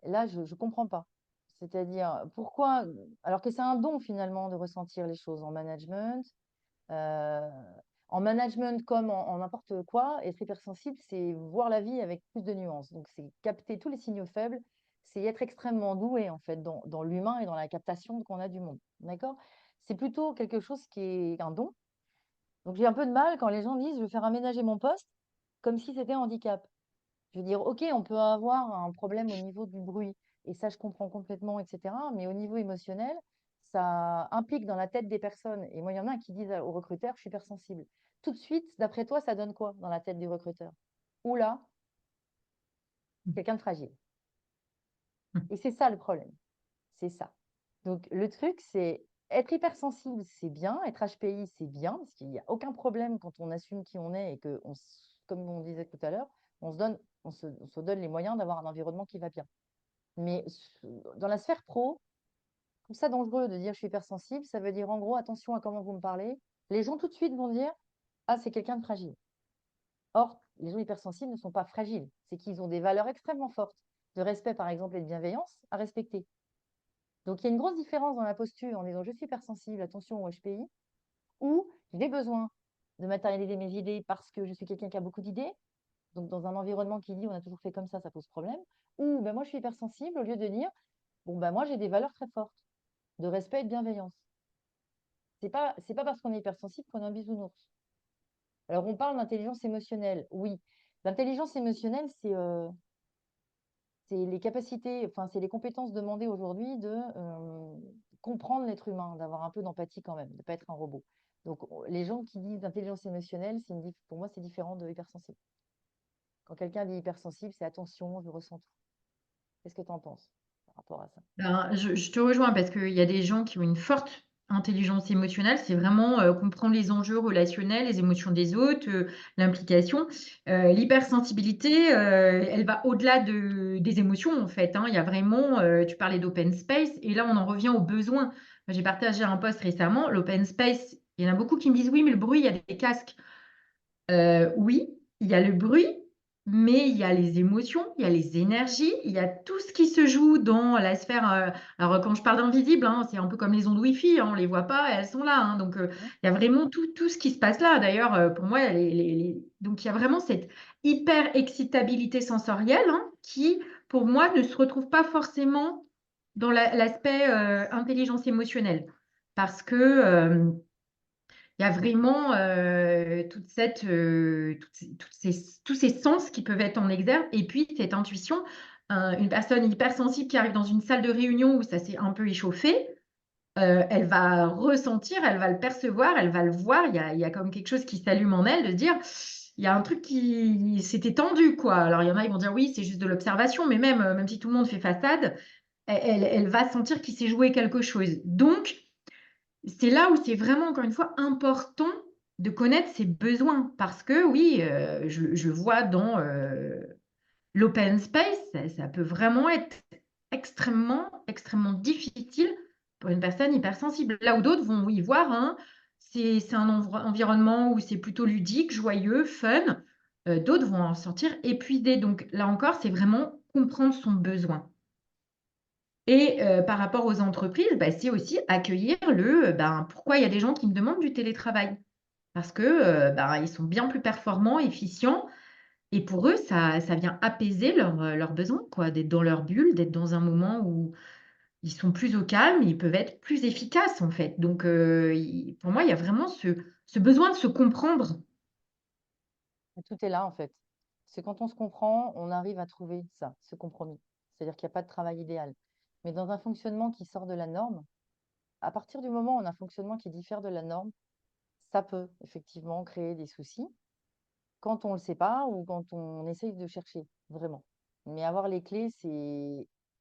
là, je ne comprends pas. C'est-à-dire, pourquoi, alors que c'est un don finalement de ressentir les choses en management, euh, comme en n'importe quoi, être hypersensible, c'est voir la vie avec plus de nuances. Donc, c'est capter tous les signaux faibles, c'est être extrêmement doué en fait dans l'humain et dans la captation qu'on a du monde. D'accord? C'est plutôt quelque chose qui est un don. Donc, j'ai un peu de mal quand les gens disent, je vais faire aménager mon poste comme si c'était un handicap. Je veux dire, OK, on peut avoir un problème au niveau du bruit, et ça, je comprends complètement, etc. Mais au niveau émotionnel, ça implique dans la tête des personnes. Et moi, il y en a qui disent au recruteur, je suis hypersensible. Tout de suite, d'après toi, ça donne quoi dans la tête du recruteur? Oula, quelqu'un de fragile. Et c'est ça le problème. C'est ça. Donc, le truc, c'est être hypersensible, c'est bien. Être HPI, c'est bien, parce qu'il n'y a aucun problème quand on assume qui on est et que, comme on disait tout à l'heure, on se donne les moyens d'avoir un environnement qui va bien. Mais dans la sphère pro, je trouve ça dangereux de dire je suis hypersensible. Ça veut dire en gros, attention à comment vous me parlez. les gens tout de suite vont dire, ah, c'est quelqu'un de fragile. Or, les gens hypersensibles ne sont pas fragiles. C'est qu'ils ont des valeurs extrêmement fortes de respect, par exemple, et de bienveillance à respecter. Donc, il y a une grosse différence dans la posture en disant je suis hypersensible, attention au HPI, ou j'ai besoin de matérialiser mes idées parce que je suis quelqu'un qui a beaucoup d'idées. Donc, dans un environnement qui dit on a toujours fait comme ça pose problème. Ou ben, moi, je suis hypersensible au lieu de dire bon, ben, moi, j'ai des valeurs très fortes de respect et de bienveillance. C'est pas parce qu'on est hypersensible qu'on est un bisounours. Alors, on parle d'intelligence émotionnelle. Oui, l'intelligence émotionnelle, c'est les capacités, enfin, c'est les compétences demandées aujourd'hui de comprendre l'être humain, d'avoir un peu d'empathie quand même, de ne pas être un robot. Donc, les gens qui disent intelligence émotionnelle, pour moi, c'est différent de hypersensible. Quand quelqu'un dit hypersensible, c'est attention, je ressens tout. Qu'est-ce que tu en penses par rapport à ça? Ben, je te rejoins parce qu'il y a des gens qui ont une forte intelligence émotionnelle, c'est vraiment comprendre les enjeux relationnels, les émotions des autres, l'implication. L'hypersensibilité, elle va au-delà des émotions en fait, hein. Il y a vraiment, tu parlais d'open space et là on en revient aux besoins. Moi, j'ai partagé un post récemment, l'open space, il y en a beaucoup qui me disent oui, mais le bruit, il y a des casques. Oui, il y a le bruit, mais il y a les émotions, il y a les énergies, il y a tout ce qui se joue dans la sphère, alors quand je parle d'invisible, hein, c'est un peu comme les ondes Wi-Fi, hein, on les voit pas, elles sont là, hein, donc Mhm. il y a vraiment tout ce qui se passe là. D'ailleurs, pour moi, donc il y a vraiment cette hyper excitabilité sensorielle, hein, qui, pour moi, ne se retrouve pas forcément dans l'aspect, intelligence émotionnelle. Parce que, il y a vraiment, tous ces sens qui peuvent être en exergue et puis cette intuition. Une personne hypersensible qui arrive dans une salle de réunion où ça s'est un peu échauffé, elle va ressentir, elle va le percevoir, elle va le voir. Il y a comme quelque chose qui s'allume en elle de se dire: «Il y a un truc qui s'était tendu, quoi». Alors il y en a, ils vont dire: «Oui, c'est juste de l'observation», mais même si tout le monde fait façade, elle va sentir qu'il s'est joué quelque chose. Donc c'est là où c'est vraiment, encore une fois, important de connaître ses besoins parce que oui, je vois dans, l'open space, ça peut vraiment être extrêmement difficile pour une personne hypersensible. Là où d'autres vont y voir c'est un environnement où c'est plutôt ludique, joyeux, fun. D'autres vont en sortir épuisés. Donc là encore, c'est vraiment comprendre son besoin. Et par rapport aux entreprises, bah, c'est aussi accueillir ben, pourquoi il y a des gens qui me demandent du télétravail? Parce que, ben, ils sont bien plus performants, efficients et pour eux, ça vient apaiser leurs besoins, quoi, d'être dans leur bulle, d'être dans un moment où ils sont plus au calme, ils peuvent être plus efficaces, en fait. Donc i pour moi, il y a vraiment ce besoin de se comprendre. Tout est là, en fait. C'est quand on se comprend, on arrive à trouver ça, ce compromis. C'est-à-dire qu'il n'y a pas de travail idéal. Mais dans un fonctionnement qui sort de la norme, à partir du moment où on a un fonctionnement qui diffère de la norme, ça peut effectivement créer des soucis quand on ne le sait pas ou quand on essaye de chercher vraiment. Mais avoir les clés,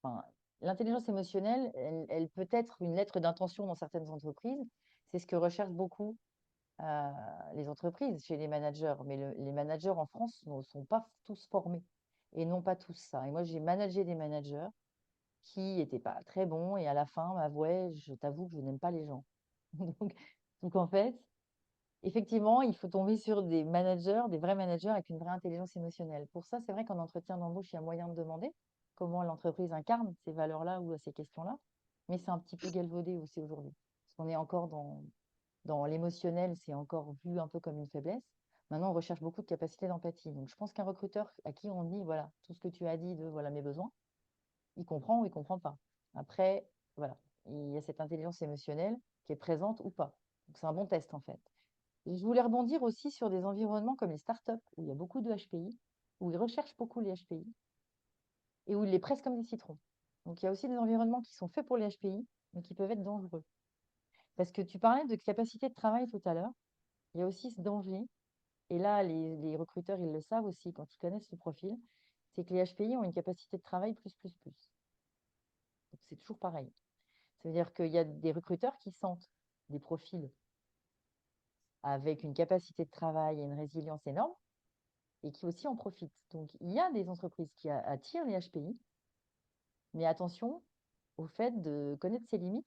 enfin, l'intelligence émotionnelle, elle peut être une lettre d'intention dans certaines entreprises. C'est ce que recherchent beaucoup les entreprises chez les managers. Mais les managers en France ne sont pas tous formés et n'ont pas tous ça. Et moi, j'ai managé des managers qui n'étaient pas très bons et à la fin m'avouaient, je t'avoue que je n'aime pas les gens. Donc, donc en fait, effectivement, il faut tomber sur des managers, des vrais managers avec une vraie intelligence émotionnelle. Pour ça, c'est vrai qu'en entretien d'embauche, il y a moyen de demander comment l'entreprise incarne ces valeurs-là ou ces questions-là. Mais c'est un petit peu galvaudé aussi aujourd'hui. Parce qu'on est encore dans l'émotionnel, c'est encore vu un peu comme une faiblesse. Maintenant, on recherche beaucoup de capacité d'empathie. Donc, je pense qu'un recruteur à qui on dit, voilà, tout ce que tu as dit de, voilà, mes besoins, il comprend ou il comprend pas. Après, voilà, il y a cette intelligence émotionnelle qui est présente ou pas. Donc, c'est un bon test, en fait. Je voulais rebondir aussi sur des environnements comme les startups, où il y a beaucoup de HPI, où ils recherchent beaucoup les HPI et où ils les pressent comme des citrons. Donc, il y a aussi des environnements qui sont faits pour les HPI, mais qui peuvent être dangereux. Parce que tu parlais de capacité de travail tout à l'heure, il y a aussi ce danger, et là, les recruteurs, ils le savent aussi quand ils connaissent le profil, c'est que les HPI ont une capacité de travail plus, plus, plus. Donc, c'est toujours pareil. Ça veut dire qu'il y a des recruteurs qui sentent des profils avec une capacité de travail et une résilience énorme, et qui aussi en profitent. Donc, il y a des entreprises qui attirent les HPI, mais attention au fait de connaître ses limites,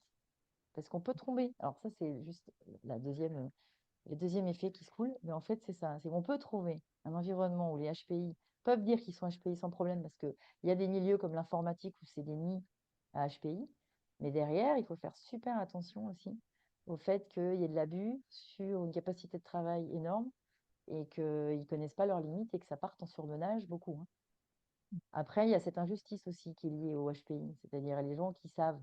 parce qu'on peut tomber. Alors ça, c'est juste la deuxième. Le deuxième effet qui se coule, mais en fait, c'est ça. C'est qu'on peut trouver un environnement où les HPI peuvent dire qu'ils sont HPI sans problème parce qu'il y a des milieux comme l'informatique où c'est des nids à HPI. Mais derrière, il faut faire super attention aussi au fait qu'il y ait de l'abus sur une capacité de travail énorme et qu'ils ne connaissent pas leurs limites et que ça parte en surmenage beaucoup, hein. Après, il y a cette injustice aussi qui est liée au HPI, c'est-à-dire les gens qui savent,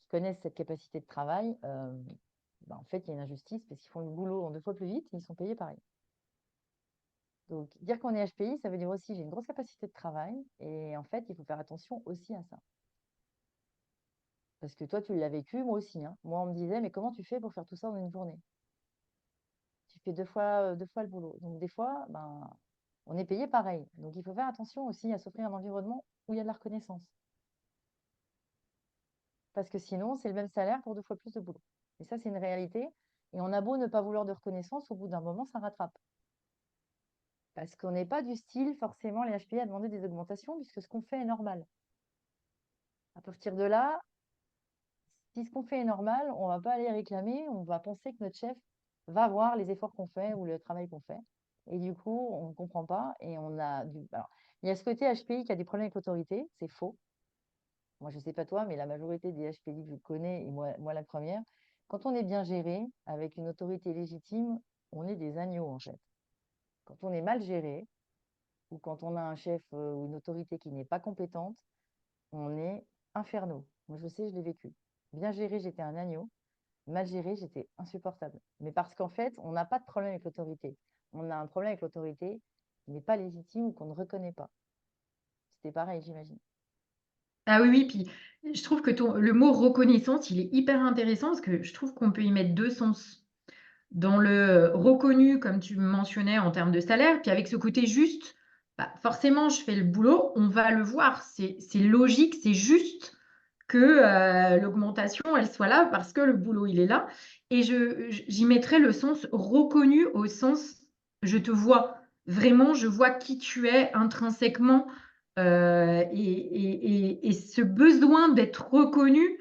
qui connaissent cette capacité de travail, en fait, il y a une injustice parce qu'ils font le boulot en 2 fois plus vite et ils sont payés pareil. Donc, dire qu'on est HPI, ça veut dire aussi j'ai une grosse capacité de travail et en fait, il faut faire attention aussi à ça. Parce que toi, tu l'as vécu, moi aussi, hein. Moi, on me disait, mais comment tu fais pour faire tout ça en une journée? Tu fais 2 fois le boulot. Donc, des fois, on est payé pareil. Donc, il faut faire attention aussi à s'offrir un environnement où il y a de la reconnaissance. Parce que sinon, c'est le même salaire pour 2 fois plus de boulot. Et ça, c'est une réalité. Et on a beau ne pas vouloir de reconnaissance, au bout d'un moment, ça rattrape. Parce qu'on n'est pas du style, forcément, les HPI à demander des augmentations, puisque ce qu'on fait est normal. À partir de là, si ce qu'on fait est normal, on ne va pas aller réclamer, on va penser que notre chef va voir les efforts qu'on fait ou le travail qu'on fait. Et du coup, on ne comprend pas. Et on a du... Alors, il y a ce côté HPI qui a des problèmes avec l'autorité, c'est faux. Moi, je ne sais pas toi, mais la majorité des HPI que je connais, et moi la première, quand on est bien géré, avec une autorité légitime, on est des agneaux en fait. Quand on est mal géré, ou quand on a un chef ou une autorité qui n'est pas compétente, on est infernaux. Moi, je sais, je l'ai vécu. Bien géré, j'étais un agneau. Mal géré, j'étais insupportable. Mais parce qu'en fait, on n'a pas de problème avec l'autorité. On a un problème avec l'autorité qui n'est pas légitime ou qu'on ne reconnaît pas. C'était pareil, j'imagine. Ah oui, oui, puis je trouve que le mot reconnaissance, il est hyper intéressant parce que je trouve qu'on peut y mettre deux sens. Dans le reconnu, comme tu mentionnais en termes de salaire, puis avec ce côté juste, bah, forcément, je fais le boulot, on va le voir. C'est logique, c'est juste que l'augmentation, elle soit là parce que le boulot, il est là. Et j'y mettrais le sens reconnu au sens je te vois. Vraiment, je vois qui tu es intrinsèquement. Et ce besoin d'être reconnu,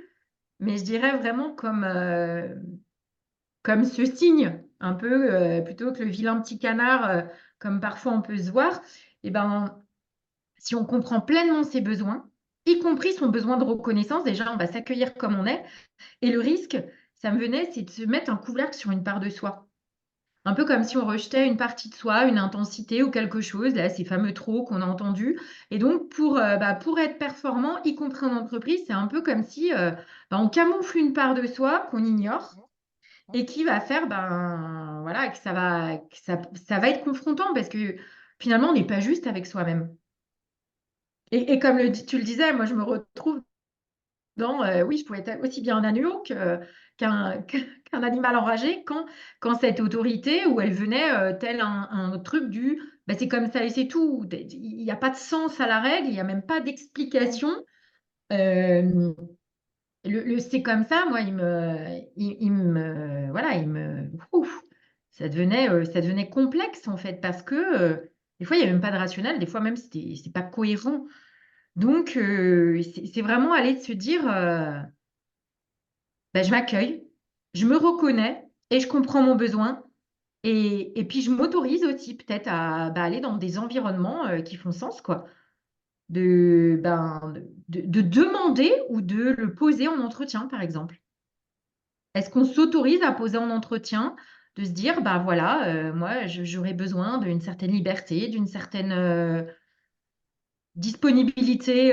mais je dirais vraiment comme ce signe, un peu plutôt que le vilain petit canard, comme parfois on peut se voir, et ben, si on comprend pleinement ses besoins, y compris son besoin de reconnaissance, déjà on va s'accueillir comme on est. Et le risque, ça me venait, c'est de se mettre un couvercle sur une part de soi. Un peu comme si on rejetait une partie de soi, une intensité ou quelque chose, là, ces fameux trop qu'on a entendus. Et donc, pour être performant, y compris en entreprise, c'est un peu comme si on camoufle une part de soi qu'on ignore Mhm. et qui va faire, voilà, que ça va être confrontant parce que finalement, on n'est pas juste avec soi-même. Et comme tu le disais, moi, je me retrouve dans, oui, je pouvais être aussi bien un agneau qu'un animal enragé quand cette autorité où elle venait tel un truc c'est comme ça et c'est tout. Il n'y a pas de sens à la règle, il n'y a même pas Mhm. d'explication. Euh, c'est comme ça, moi, voilà, ouf, ça devenait complexe en fait, parce que des fois, il n'y a même pas de rationnel, des fois même, c'est pas cohérent. Donc, c'est vraiment aller se dire, je m'accueille, je me reconnais et je comprends mon besoin. Et puis, je m'autorise aussi peut-être à aller dans des environnements qui font sens, quoi. De demander ou de le poser en entretien, par exemple. Est-ce qu'on s'autorise à poser en entretien, de se dire, bah voilà, moi, j'aurais besoin d'une certaine liberté, d'une certaine disponibilité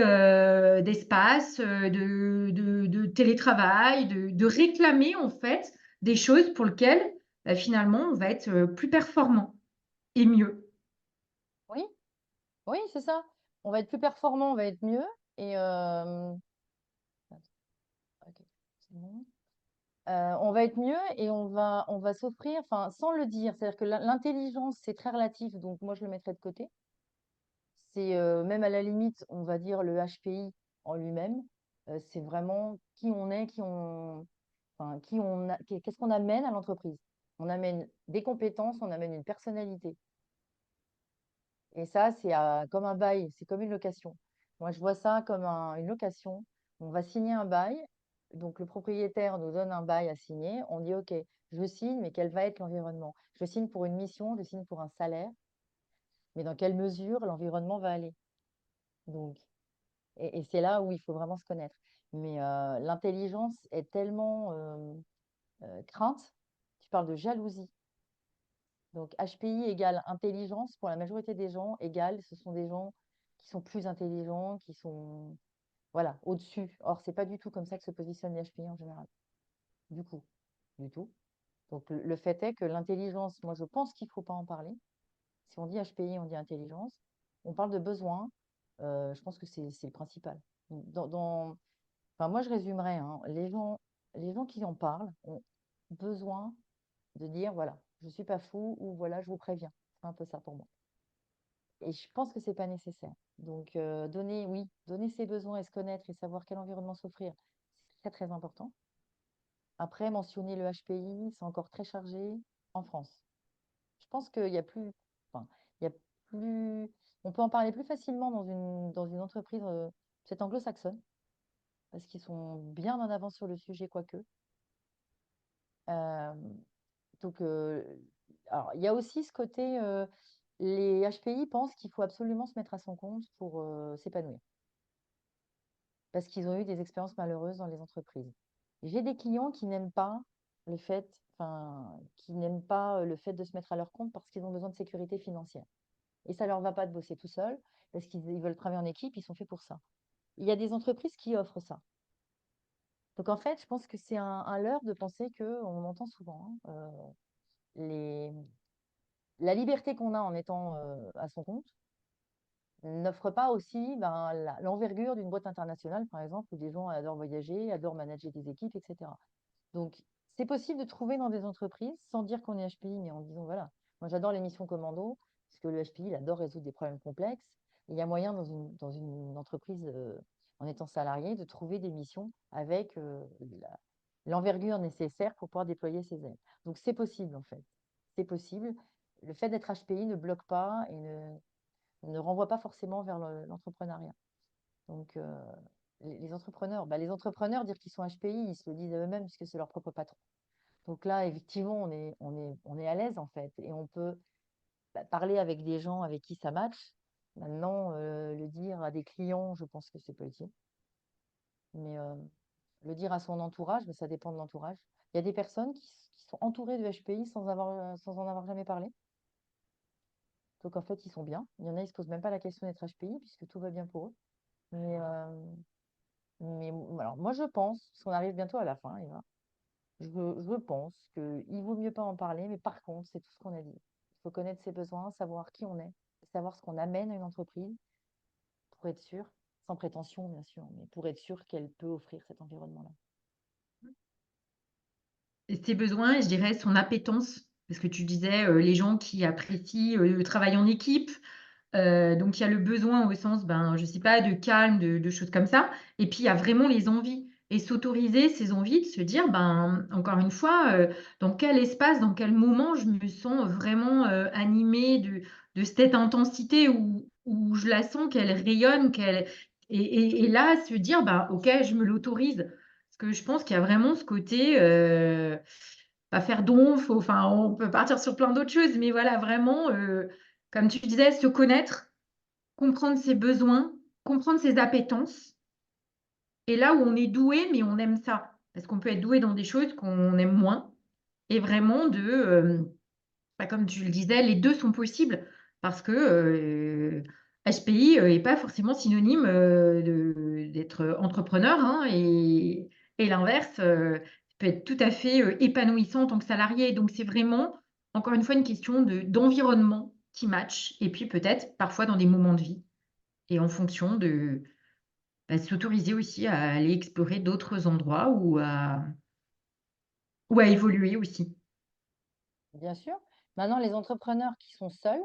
d'espace, de télétravail, de réclamer en fait des choses pour lesquelles finalement on va être plus performant et mieux. Oui, oui, c'est ça. On va être plus performant, on va être mieux. Et ok, c'est bon. On va être mieux et on va s'offrir, enfin, sans le dire. C'est-à-dire que l'intelligence, c'est très relatif, donc moi, je le mettrais de côté. C'est même à la limite, on va dire le HPI en lui-même. C'est vraiment qui on est, enfin, qu'est-ce qu'on amène à l'entreprise. On amène des compétences, on amène une personnalité. Et ça, c'est comme un bail, c'est comme une location. Moi, je vois ça comme une location. On va signer un bail. donc le propriétaire nous donne un bail à signer, on dit OK, je signe, mais quel va être l'environnement? Je signe pour une mission, je signe pour un salaire, mais dans quelle mesure l'environnement va aller? Donc, et c'est là où il faut vraiment se connaître. Mais l'intelligence est tellement crainte. Tu parles de jalousie. Donc, HPI égale intelligence pour la majorité des gens, égale ce sont des gens qui sont plus intelligents, qui sont voilà, au-dessus. Or, c'est pas du tout comme ça que se positionnent les HPI en général. Du coup, du tout. Donc, le fait est que l'intelligence, moi, je pense qu'il ne faut pas en parler. Si on dit HPI, on dit intelligence. On parle de besoins. Je pense que c'est le principal. Enfin, moi, je résumerais, hein, les gens qui en parlent ont besoin de dire, voilà, je ne suis pas fou ou voilà, je vous préviens. C'est un peu ça pour moi. Et je pense que c'est pas nécessaire. Donc, oui, donner ses besoins et se connaître et savoir quel environnement s'offrir, c'est très, très important. Après, mentionner le HPI, c'est encore très chargé en France. Je pense qu'il y a plus, enfin, il y a plus, on peut en parler plus facilement dans une entreprise, peut-être anglo-saxonne, parce qu'ils sont bien en avance sur le sujet, quoique. Euh, donc, alors, il y a aussi ce côté, les HPI pensent qu'il faut absolument se mettre à son compte pour s'épanouir, parce qu'ils ont eu des expériences malheureuses dans les entreprises. J'ai des clients qui n'aiment pas le fait, qui n'aiment pas le fait de se mettre à leur compte parce qu'ils ont besoin de sécurité financière. Et ça ne leur va pas de bosser tout seul, parce qu'ils veulent travailler en équipe, ils sont faits pour ça. Il y a des entreprises qui offrent ça. Donc en fait, je pense que c'est un leurre de penser que, on entend souvent, hein, les, la liberté qu'on a en étant à son compte n'offre pas aussi l'envergure d'une boîte internationale, par exemple, où des gens adorent voyager, adorent manager des équipes, etc. Donc, c'est possible de trouver dans des entreprises, sans dire qu'on est HPI, mais en disant, voilà, moi j'adore les missions commando, parce que le HPI, il adore résoudre des problèmes complexes. Et il y a moyen dans une entreprise, en étant salarié, de trouver des missions avec l'envergure nécessaire pour pouvoir déployer ses ailes. Donc, c'est possible, en fait. C'est possible. Le fait d'être HPI ne bloque pas et ne renvoie pas forcément vers l'entrepreneuriat. Donc, les entrepreneurs, dire qu'ils sont HPI, ils se le disent à eux-mêmes puisque c'est leur propre patron. Donc là, effectivement, on est à l'aise en fait et on peut parler avec des gens avec qui ça match. Maintenant, le dire à des clients, je pense que c'est pas utile. Mais le dire à son entourage, mais ça dépend de l'entourage. Il y a des personnes qui sont entourées de HPI sans en avoir jamais parlé. Donc en fait, ils sont bien. Il y en a, ils ne se posent même pas la question d'être HPI puisque tout va bien pour eux. Mais, alors, moi, je pense, parce qu'on arrive bientôt à la fin, Eva, je pense qu'il vaut mieux pas en parler, mais par contre, c'est tout ce qu'on a dit. Il faut connaître ses besoins, savoir qui on est, savoir ce qu'on amène à une entreprise pour être sûr, sans prétention, bien sûr, mais pour être sûr qu'elle peut offrir cet environnement-là. Ses besoins, et je dirais son appétence, parce que tu disais les gens qui apprécient le travail en équipe. Donc il y a le besoin au sens, ben, je sais pas, de calme, de choses comme ça. Et puis il y a vraiment les envies. Et s'autoriser ces envies, de se dire, ben, encore une fois, dans quel espace, dans quel moment je me sens vraiment animée de cette intensité où je la sens qu'elle rayonne, et là, se dire, bah, ok, je me l'autorise. Parce que je pense qu'il y a vraiment ce côté, pas faire donf, enfin, on peut partir sur plein d'autres choses, mais voilà, vraiment, comme tu disais, se connaître, comprendre ses besoins, comprendre ses appétences, et là où on est doué, mais on aime ça. Parce qu'on peut être doué dans des choses qu'on aime moins, et vraiment bah, comme tu le disais, les 2 sont possibles parce que, HPI, est pas forcément synonyme, d'être entrepreneur, hein, et l'inverse, peut être tout à fait, épanouissant en tant que salarié. Donc c'est vraiment, encore une fois, une question d'environnement qui match, et puis peut-être parfois dans des moments de vie, et en fonction bah, s'autoriser aussi à aller explorer d'autres endroits ou à évoluer aussi. Bien sûr. Maintenant, les entrepreneurs qui sont seuls,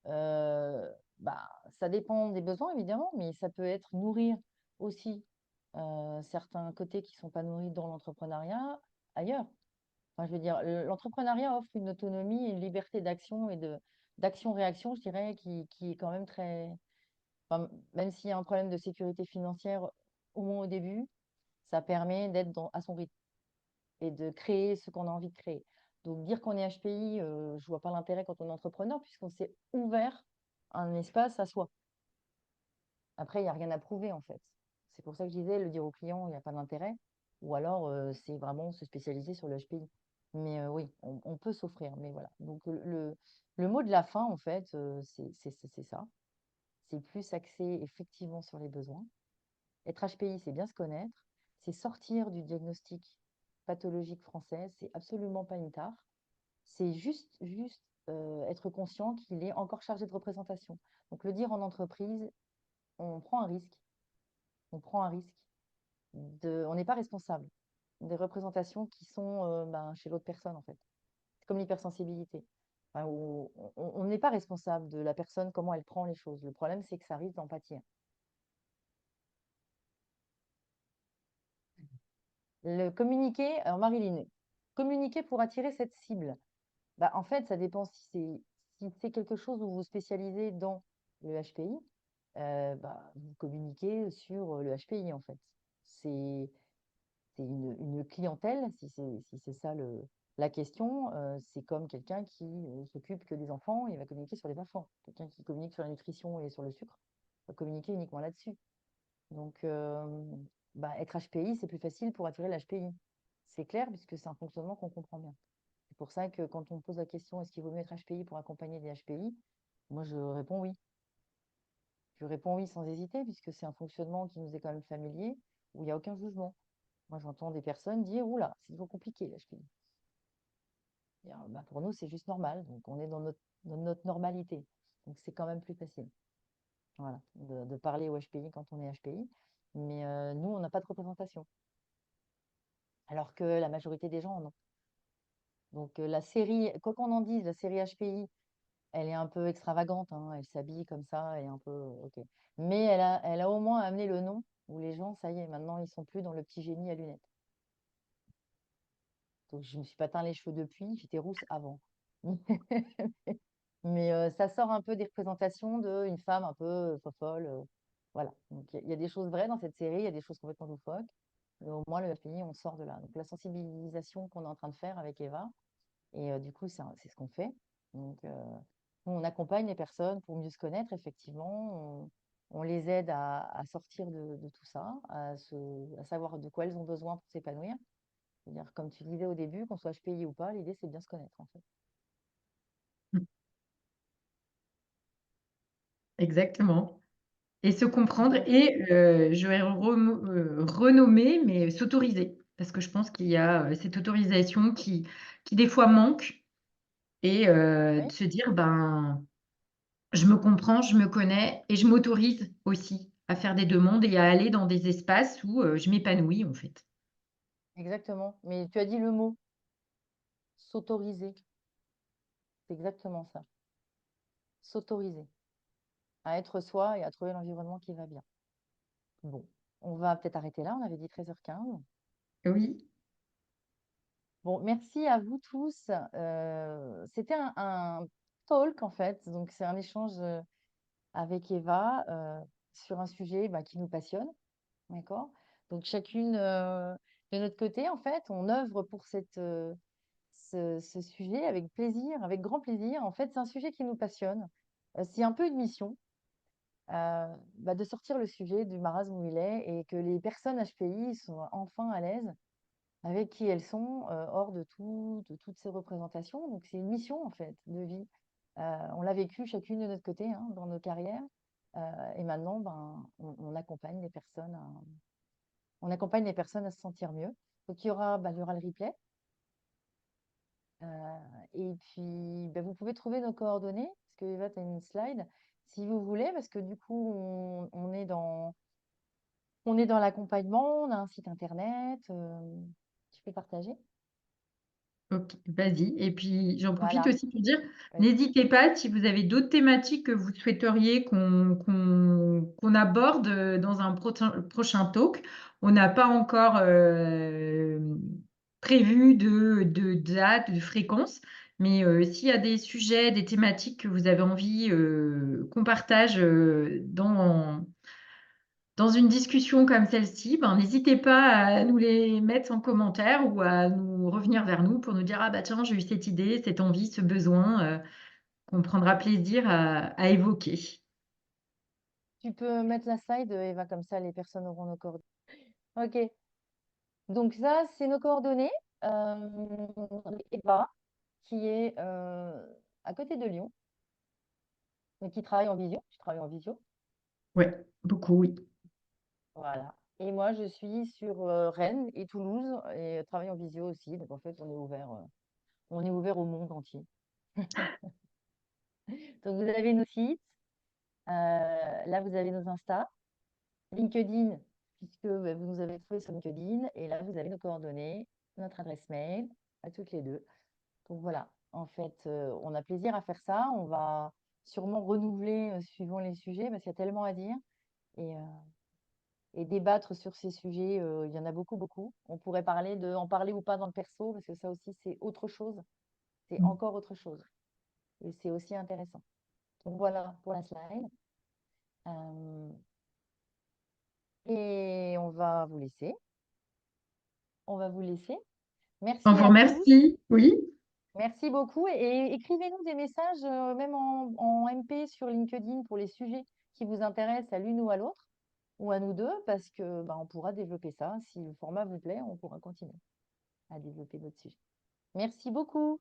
euh, bah, ça dépend des besoins, évidemment, mais ça peut être nourrir aussi certains côtés qui ne sont pas nourris dans l'entrepreneuriat ailleurs. Enfin, je veux dire, l'entrepreneuriat offre une autonomie et une liberté d'action et d'action-réaction, je dirais, qui est quand même très. Enfin, même s'il y a un problème de sécurité financière au moins au début, Ça permet d'être à son rythme et de créer ce qu'on a envie de créer. Donc, dire qu'on est HPI, je ne vois pas l'intérêt quand on est entrepreneur, puisqu'on s'est ouvert un espace à soi. Après, il n'y a rien à prouver, en fait. C'est pour ça que je disais, le dire au client, il n'y a pas d'intérêt. Ou alors, c'est vraiment se spécialiser sur le HPI. Mais oui, on peut s'offrir. Mais voilà. Donc, le mot de la fin, en fait, c'est ça. C'est plus axé effectivement sur les besoins. Être HPI, c'est bien se connaître. C'est sortir du diagnostic pathologique français. C'est absolument pas une tare. C'est juste être conscient qu'il est encore chargé de représentation. Donc, le dire en entreprise, on prend un risque. On prend un risque. On n'est pas responsable des représentations qui sont chez l'autre personne, en fait. C'est comme l'hypersensibilité. Enfin, on n'est pas responsable de la personne, comment elle prend les choses. Le problème, c'est que ça risque d'empathie. Le communiquer, alors Marilyn, communiquer pour attirer cette cible. Bah, en fait, ça dépend si c'est quelque chose où vous spécialisez dans le HPI, vous communiquez sur le HPI, en fait. C'est c'est une clientèle, si c'est ça la question. C'est comme quelqu'un qui s'occupe que des enfants, il va communiquer sur les enfants. Quelqu'un qui communique sur la nutrition et sur le sucre va communiquer uniquement là-dessus. Donc, être HPI, c'est plus facile pour attirer l'HPI. C'est clair, puisque c'est un fonctionnement qu'on comprend bien. C'est pour ça que quand on me pose la question, est-ce qu'il vaut mieux être HPI pour accompagner des HPI? Moi, je réponds oui. Je réponds oui sans hésiter, puisque c'est un fonctionnement qui nous est quand même familier, où il n'y a aucun jugement. Moi, j'entends des personnes dire, oula, c'est trop compliqué, l'HPI. Pour nous, c'est juste normal. Donc, on est dans notre normalité. Donc, c'est quand même plus facile. Voilà, de parler au HPI quand on est HPI. Mais nous, on n'a pas de représentation. Alors que la majorité des gens en ont. Donc, la série, quoi qu'on en dise, la série HPI, elle est un peu extravagante, hein, elle s'habille comme ça et un peu, ok. Mais elle a au moins amené le nom où les gens, ça y est, maintenant, ils sont plus dans le petit génie à lunettes. Donc, je ne me suis pas teint les cheveux depuis, j'étais rousse avant. Mais ça sort un peu des représentations d'une femme un peu fofolle. Voilà. Donc, il y a des choses vraies dans cette série, il y a des choses complètement loufoques. Mais au moins, le HPI, on sort de là. Donc, la sensibilisation qu'on est en train de faire avec Eva, et du coup, c'est ce qu'on fait. Donc, nous, on accompagne les personnes pour mieux se connaître, effectivement. On les aide à sortir de tout ça, à savoir de quoi elles ont besoin pour s'épanouir. C'est-à-dire, comme tu disais au début, qu'on soit HPI ou pas, l'idée, c'est de bien se connaître, en fait. Exactement. Et se comprendre Donc, et je vais renommer, mais s'autoriser. Parce que je pense qu'il y a cette autorisation qui des fois manque et de oui, se dire, ben, je me comprends, je me connais et je m'autorise aussi à faire des demandes et à aller dans des espaces où je m'épanouis, en fait. exactement. Mais tu as dit le mot, s'autoriser. C'est exactement ça. S'autoriser à être soi et à trouver l'environnement qui va bien. Bon, on va peut-être arrêter là. On avait dit 13h15. Oui, Bon, merci à vous tous. C'était un talk, en fait. Donc, c'est un échange avec Eva sur un sujet qui nous passionne. D'accord? Donc, chacune de notre côté, en fait, on œuvre pour ce sujet avec plaisir, avec grand plaisir. En fait, c'est un sujet qui nous passionne. C'est un peu une mission de sortir le sujet du marasme où il est et que les personnes HPI soient enfin à l'aise avec qui elles sont, hors de toutes ces représentations. Donc, c'est une mission, en fait, de vie. On l'a vécu chacune de notre côté, hein, dans nos carrières. Et maintenant, on accompagne les personnes à se sentir mieux. Donc, il y aura le replay. Et puis, vous pouvez trouver nos coordonnées, parce que Eva, tu as une slide, si vous voulez, parce que du coup, on est dans l'accompagnement, on a un site internet. Tu peux partager? OK, vas-y et puis j'en profite Voilà, aussi pour dire, vas-y. n'hésitez pas si vous avez d'autres thématiques que vous souhaiteriez qu'on aborde, dans un prochain talk. On n'a pas encore, prévu de date, de fréquence, mais s'il y a des sujets, des thématiques que vous avez envie, qu'on partage, dans une discussion comme celle-ci, ben, n'hésitez pas à nous les mettre en commentaire ou à nous revenir vers nous pour nous dire, ah bah tiens, j'ai eu cette idée, cette envie, ce besoin, qu'on prendra plaisir à évoquer. Tu peux mettre la slide, Eva, comme ça les personnes auront nos coordonnées. Ok, donc ça, c'est nos coordonnées. Eva, qui est à côté de Lyon, mais qui travaille en visio. Tu travailles en visio. Ouais, beaucoup, oui. Voilà. Et moi, je suis sur Rennes et Toulouse et travaille en visio aussi. Donc, en fait, on est ouvert au monde entier. Donc, vous avez nos sites. Là, vous avez nos Insta. LinkedIn, puisque bah, vous nous avez trouvé sur LinkedIn. Et là, vous avez nos coordonnées, notre adresse mail, à toutes les deux. Donc, voilà. En fait, on a plaisir à faire ça. On va sûrement renouveler suivant les sujets parce qu'il y a tellement à dire. Et, euh, et débattre sur ces sujets. Il y en a beaucoup, beaucoup. On pourrait parler de en parler ou pas dans le perso, parce que ça aussi, c'est autre chose. C'est encore autre chose. Et c'est aussi intéressant. Donc voilà pour la slide. Euh, et on va vous laisser. On va vous laisser. On Merci vous à tous. remercie, oui. Merci beaucoup. Et écrivez-nous des messages, même en MP sur LinkedIn pour les sujets qui vous intéressent à l'une ou à l'autre, ou à nous deux, parce que bah, on pourra développer ça. Si le format vous plaît, on pourra continuer à développer notre sujet. Merci beaucoup.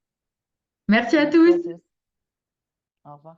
Merci à Merci à tous. tous. Au revoir.